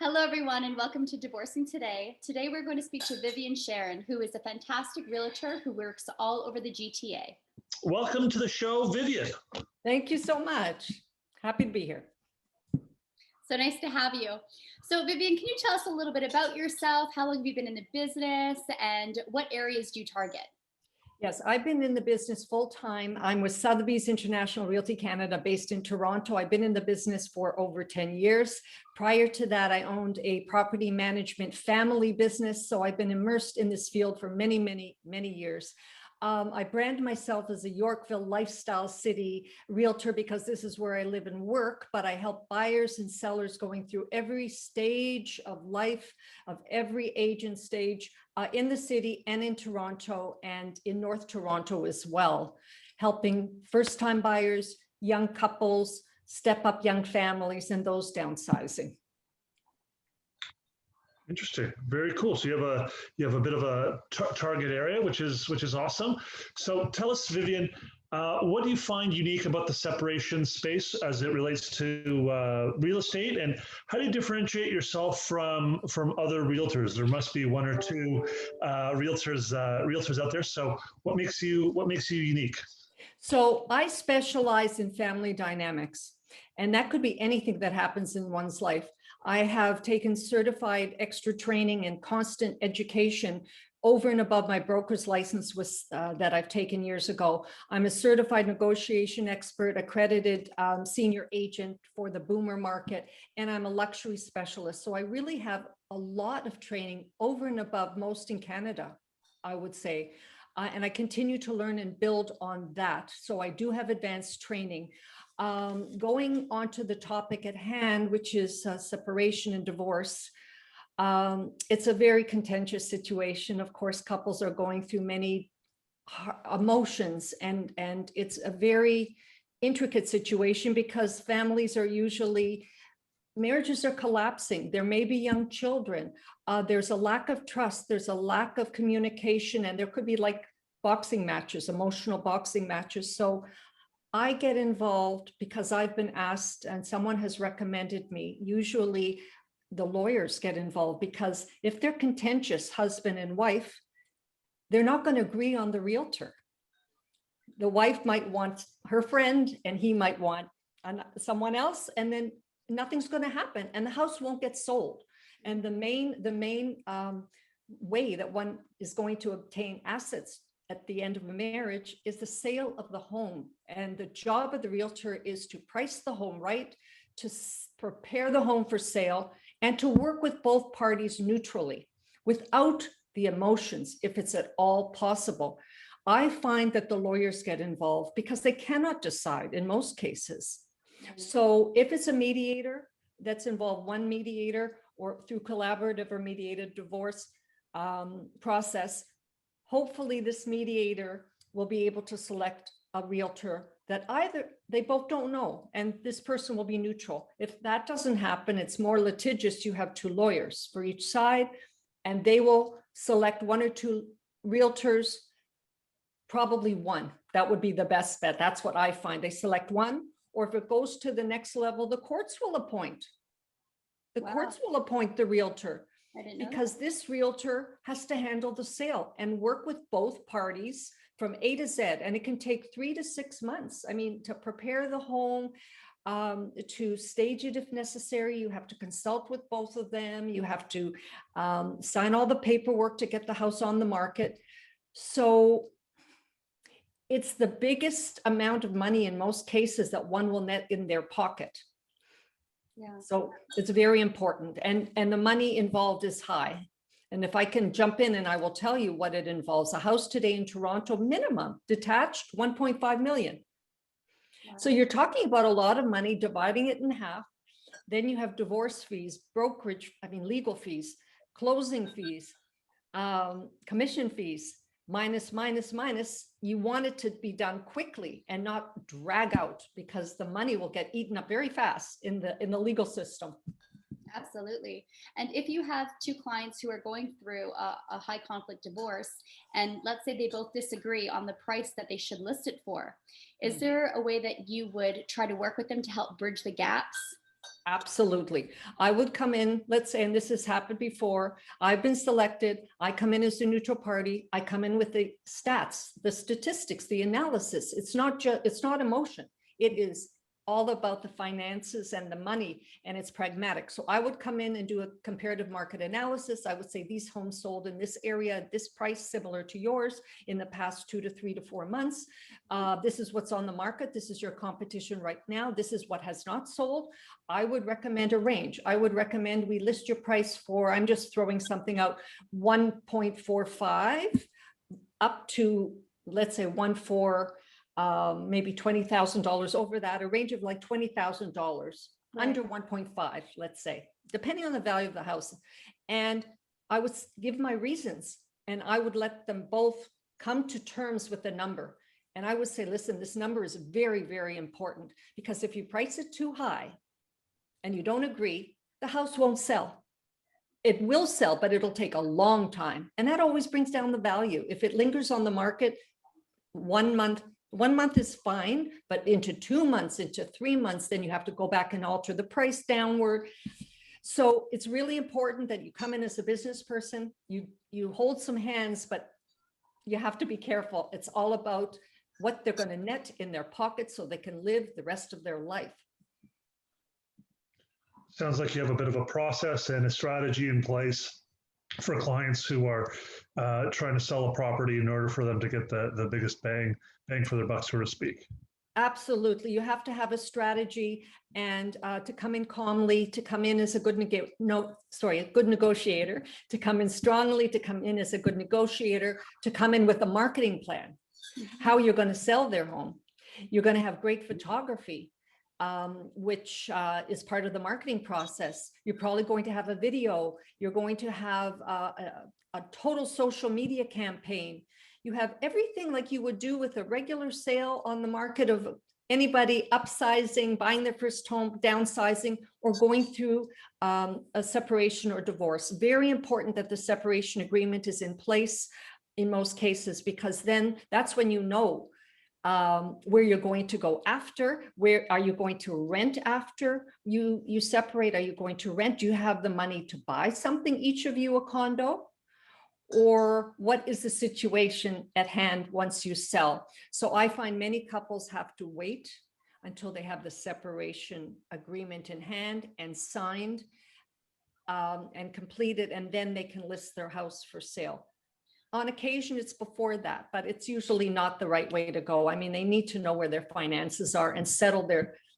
Hello, everyone, and welcome to Divorcing Today. Today, we're going to speak to Vivien Sharon, who is a fantastic realtor who works all over the GTA. Welcome to the show, Vivien. Thank you so much. Happy to be here. So nice to have you. So Vivien, can you tell us a little bit about yourself? How long have you been in the business and what areas do you target? Yes, I've been in the business full time. I'm with Sotheby's International Realty Canada based in Toronto. I've been in the business for over 10 years. Prior to that, I owned a property management family business. So I've been immersed in this field for many, many, many years. I brand myself as a Yorkville lifestyle city realtor because this is where I live and work, but I help buyers and sellers going through every stage of life, of every age and stage in the city and in Toronto and in North Toronto as well, helping first-time buyers, young couples, step up young families and those downsizing. Interesting. Very cool. So you have a bit of a target area, which is awesome. So tell us, Vivien, what do you find unique about the separation space as it relates to real estate, and how do you differentiate yourself from other realtors? There must be one or two realtors out there. So what makes you unique? So I specialize in family dynamics, and that could be anything that happens in one's life. I have taken certified extra training and constant education over and above my broker's license that I've taken years ago. I'm a certified negotiation expert, accredited senior agent for the boomer market, and I'm a luxury specialist. So I really have a lot of training over and above most in Canada, I would say. And I continue to learn and build on that. So I do have advanced training. Going on to the topic at hand, which is separation and divorce. It's a very contentious situation. Of course, couples are going through many emotions, and it's a very intricate situation because families are usually, marriages are collapsing. There may be young children. There's a lack of trust. There's a lack of communication, and there could be like boxing matches, emotional boxing matches. So I get involved because I've been asked and someone has recommended me. Usually the lawyers get involved because if they're contentious, husband and wife, they're not going to agree on the realtor. The wife might want her friend and he might want someone else, and then nothing's going to happen and the house won't get sold. And the main way that one is going to obtain assets at the end of a marriage is the sale of the home. And the job of the realtor is to price the home right, to prepare the home for sale, and to work with both parties neutrally without the emotions, if it's at all possible. I find that the lawyers get involved because they cannot decide in most cases. So if it's a mediator that's involved, one mediator, or through collaborative or mediated divorce process, hopefully this mediator will be able to select a realtor that either they both don't know, and this person will be neutral. If that doesn't happen, it's more litigious. You have two lawyers for each side, and they will select one or two realtors, probably one. That would be the best bet. That's what I find. They select one, or if it goes to the next level, the courts will appoint. The courts will appoint the realtor. Because this realtor has to handle the sale and work with both parties from A to Z. And it can take 3 to 6 months. I mean, to prepare the home, to stage it if necessary. You have to consult with both of them. You have to sign all the paperwork to get the house on the market. So it's the biggest amount of money in most cases that one will net in their pocket. Yeah. So it's very important, and the money involved is high. And if I can jump in, and I will tell you what it involves. A house today in Toronto, minimum detached, 1.5 million. Wow. So you're talking about a lot of money, dividing it in half. Then you have divorce fees, brokerage, legal fees, closing fees, commission fees, minus. You want it to be done quickly and not drag out, because the money will get eaten up very fast in the legal system. Absolutely. And if you have two clients who are going through a high conflict divorce, and let's say they both disagree on the price that they should list it for, is there a way that you would try to work with them to help bridge the gaps? Absolutely. I would come in, let's say, and this has happened before, I've been selected, I come in as a neutral party, I come in with the stats, the statistics, the analysis. It's not emotion. It is all about the finances and the money, and it's pragmatic. So I would come in and do a comparative market analysis. I would say these homes sold in this area at this price, similar to yours, in the past 2 to 3 to 4 months. This is what's on the market. This is your competition right now. This is what has not sold. I would recommend a range. I would recommend we list your price for, I'm just throwing something out, 1.45 up to, let's say, 1.4, maybe $20,000 over that, a range of like $20,000, Right. under 1.5, let's say, depending on the value of the house. And I would give my reasons, and I would let them both come to terms with the number. And I would say, listen, this number is very, very important, because if you price it too high and you don't agree, the house won't sell. It will sell, but it'll take a long time. And that always brings down the value. If it lingers on the market 1 month, 1 month is fine, but into 2 months, into 3 months, then you have to go back and alter the price downward. So it's really important that you come in as a business person, you hold some hands, but you have to be careful. It's all about what they're going to net in their pockets so they can live the rest of their life. Sounds like you have a bit of a process and a strategy in place for clients who are trying to sell a property in order for them to get the biggest bang for their buck, so to speak. Absolutely. You have to have a strategy, and to come in calmly, to come in as a good negotiator, to come in strongly, to come in as a good negotiator, to come in with a marketing plan, how you're going to sell their home. You're going to have great photography, which is part of the marketing process. You're probably going to have a video. You're going to have a total social media campaign. You have everything like you would do with a regular sale on the market of anybody upsizing, buying their first home, downsizing, or going through a separation or divorce. Very important that the separation agreement is in place in most cases, because then that's when you know where you're going to go after. Where are you going to rent after you separate? Are you going to rent? Do you have the money to buy something, each of you, a condo? Or what is the situation at hand once you sell? So I find many couples have to wait until they have the separation agreement in hand and signed and completed, and then they can list their house for sale. On occasion, it's before that, but it's usually not the right way to go. I mean, they need to know where their finances are and settle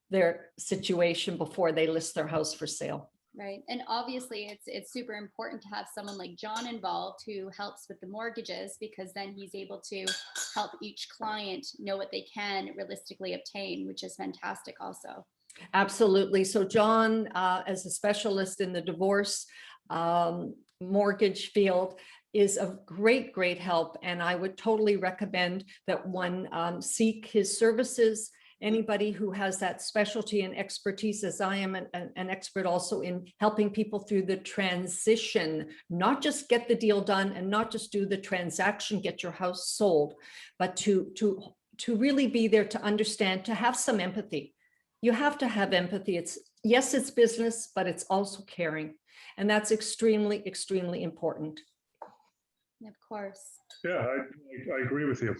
their situation before they list their house for sale. Right. And obviously it's super important to have someone like John involved who helps with the mortgages, because then he's able to help each client know what they can realistically obtain, which is fantastic also. Absolutely. So John, as a specialist in the divorce mortgage field, is of great help. And I would totally recommend that one seek his services. Anybody who has that specialty and expertise, as I am an expert also in helping people through the transition, not just get the deal done and not just do the transaction, get your house sold, but to really be there, to understand, to have some empathy. You have to have empathy. Yes, it's business, but it's also caring. And that's extremely important. Of course. Yeah, I agree with you.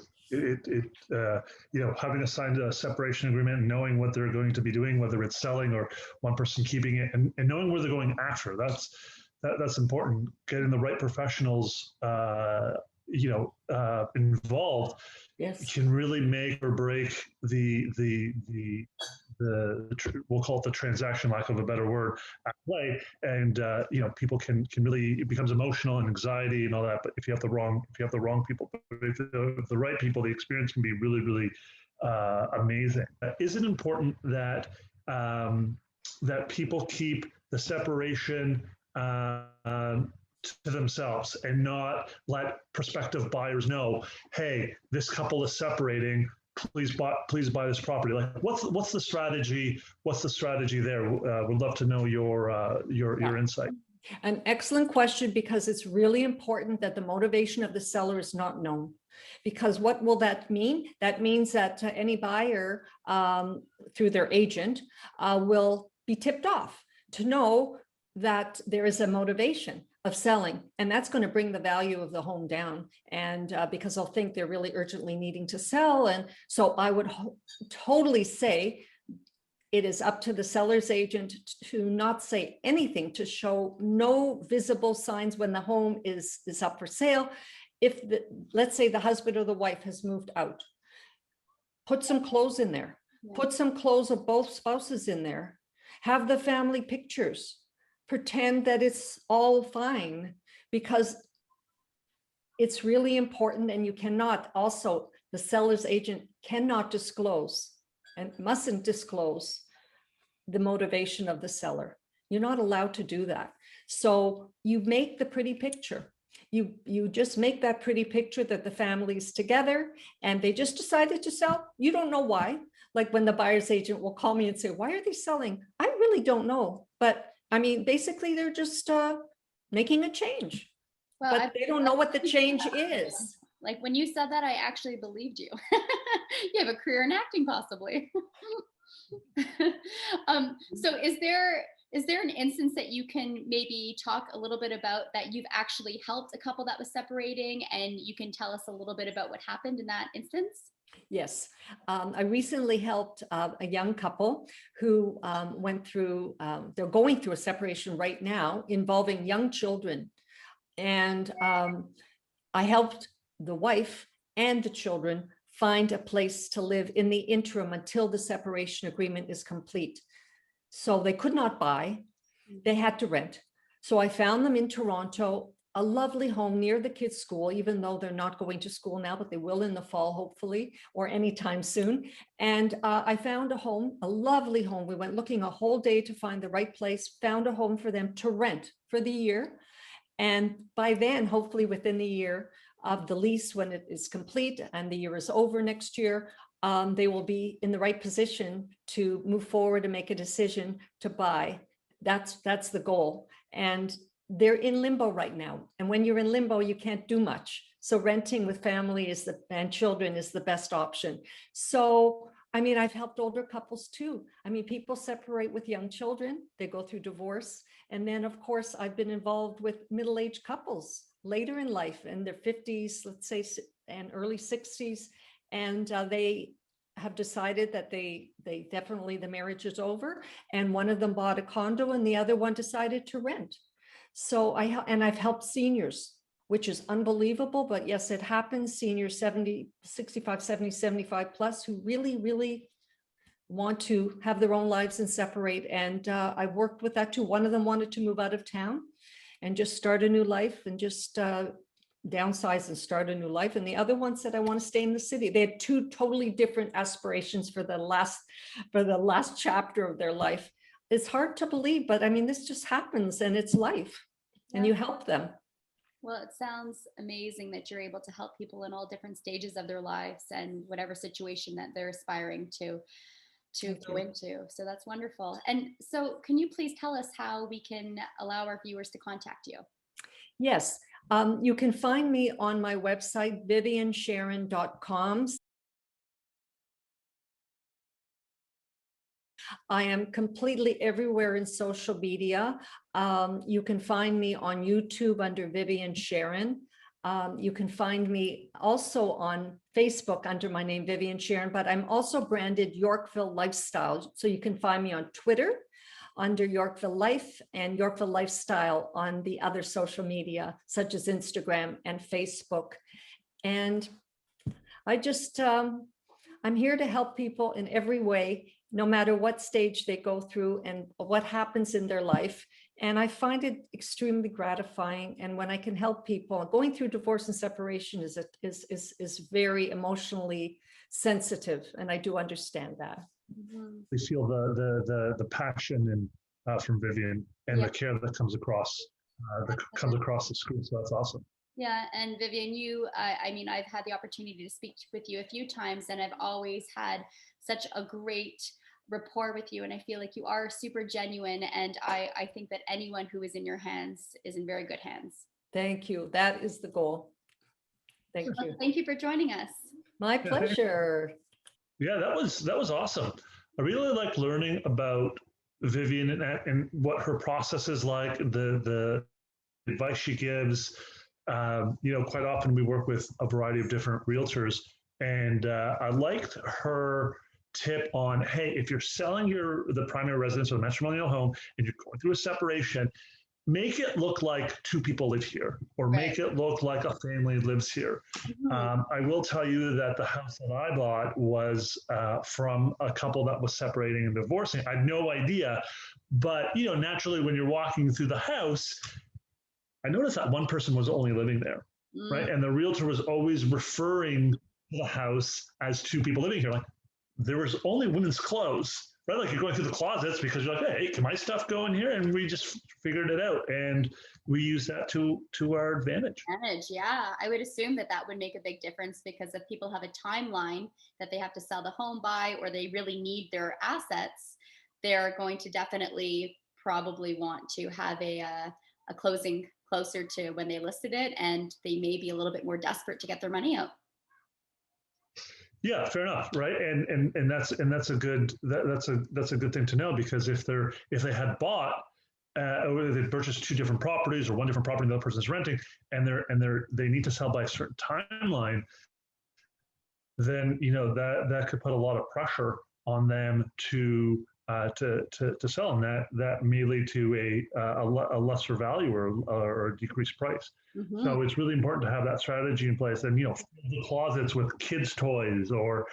Having signed a separation agreement, knowing what they're going to be doing, whether it's selling or one person keeping it, and knowing where they're going after, that's important. Getting the right professionals, involved, yes, can really make or break we'll call it the transaction, lack of a better word, at play. And people can really, it becomes emotional and anxiety and all that. But if you have the wrong people, but if the right people, the experience can be really amazing. Is it important that that people keep the separation to themselves and not let prospective buyers know, hey, this couple is separating, please buy this property? Like, what's the strategy? What's the strategy there? Would love to know your insight. An excellent question, because it's really important that the motivation of the seller is not known. Because what will that mean? That means that any buyer through their agent will be tipped off to know that there is a motivation of selling, and that's going to bring the value of the home down. And because they'll think they're really urgently needing to sell. And so I would totally say it is up to the seller's agent to not say anything, to show no visible signs when the home is up for sale. If let's say the husband or the wife has moved out, put some clothes in there, put some clothes of both spouses in there, have the family pictures, pretend that it's all fine, because it's really important. And you cannot, also the seller's agent cannot disclose and mustn't disclose the motivation of the seller. You're not allowed to do that. So you make the pretty picture. You just make that pretty picture that the family's together and they just decided to sell. You don't know why. Like when the buyer's agent will call me and say, why are they selling? I really don't know. But I mean, basically they're just making a change. Well, but they don't know what the change is. Like when you said that, I actually believed you. You have a career in acting, possibly. So is there an instance that you can maybe talk a little bit about that you've actually helped a couple that was separating, and you can tell us a little bit about what happened in that instance? Yes. I recently helped a young couple who went through, they're going through a separation right now involving young children. And I helped the wife and the children find a place to live in the interim until the separation agreement is complete. So they could not buy, they had to rent. So I found them in Toronto, a lovely home near the kids' school, even though they're not going to school now, but they will in the fall, hopefully, or anytime soon. And I found a home, a lovely home. We went looking a whole day to find the right place, found a home for them to rent for the year. And by then, hopefully within the year of the lease, when it is complete and the year is over next year, they will be in the right position to move forward and make a decision to buy. That's the goal. And they're in limbo right now. And when you're in limbo, you can't do much. So renting with family and children is the best option. So, I mean, I've helped older couples too. I mean, people separate with young children, they go through divorce. And then of course, I've been involved with middle-aged couples later in life, in their 50s, let's say, and early 60s. And they have decided that they definitely, the marriage is over. And one of them bought a condo and the other one decided to rent. So I've helped seniors, which is unbelievable, but yes, it happens. Seniors 70, 65, 70, 75 plus who really, really want to have their own lives and separate. And I worked with that too. One of them wanted to move out of town and just start a new life and just downsize and start a new life. And the other one said, I want to stay in the city. They had two totally different aspirations for the last chapter of their life. It's hard to believe, but I mean, this just happens and it's life. Yeah. And you help them. Well, it sounds amazing that you're able to help people in all different stages of their lives and whatever situation that they're aspiring to go into. So that's wonderful. And so can you please tell us how we can allow our viewers to contact you? Yes, you can find me on my website, viviensharon.com. I am completely everywhere in social media. You can find me on YouTube under Vivien Sharon. You can find me also on Facebook under my name, Vivien Sharon, but I'm also branded Yorkville Lifestyle. So you can find me on Twitter under Yorkville Life and Yorkville Lifestyle on the other social media, such as Instagram and Facebook. And I just, I'm here to help people in every way, no matter what stage they go through and what happens in their life. And I find it extremely gratifying. And when I can help people, going through divorce and separation is very emotionally sensitive. And I do understand that. We feel the passion and from Vivien and the care that comes across the screen. So that's awesome. Yeah, and Vivien, I mean, I've had the opportunity to speak with you a few times, and I've always had such a great rapport with you, and I feel like you are super genuine, and I think that anyone who is in your hands is in very good hands. Thank you. That is the goal. Thank you. Thank you for joining us. My pleasure. Yeah, that was awesome. I really like learning about Vivien and what her process is like, the advice she gives. Quite often we work with a variety of different realtors, and I liked her tip on, hey, if you're selling the primary residence or the matrimonial home and you're going through a separation, make it look like two people live here, or Right. make it look like a family lives here. I will tell you that the house that I bought was from a couple that was separating and divorcing. I had no idea, but naturally, when you're walking through the house, I noticed that one person was only living there, right? And the realtor was always referring to the house as two people living here. Like, there was only women's clothes, right? Like, you're going through the closets because you're like, hey, can my stuff go in here? And we just figured it out, and we use that to our advantage. Yeah, I would assume that would make a big difference, because if people have a timeline that they have to sell the home by, or they really need their assets, they're going to definitely probably want to have a closing closer to when they listed it, and they may be a little bit more desperate to get their money out. Yeah, fair enough, right? And that's a good thing to know, because if they had bought or they purchased two different properties, or one different property the other person's renting, and they need to sell by a certain timeline, then that could put a lot of pressure on them to sell, and that may lead to a lesser value or a decreased price. So it's really important to have that strategy in place, and fill the closets with kids' toys, or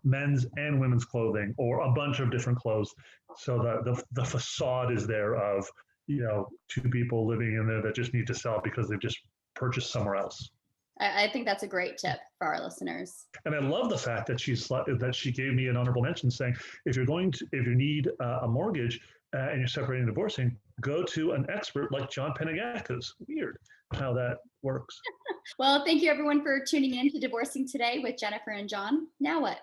men's and women's clothing, or a bunch of different clothes, so that the facade is there of two people living in there that just need to sell because they've just purchased somewhere else. I think that's a great tip for our listeners. And I love the fact that she gave me an honorable mention, saying, if you need a mortgage and you're separating and divorcing, go to an expert like John Penegakis. Weird how that works. Well, thank you everyone for tuning in to Divorcing Today with Jennifer and John. Now what?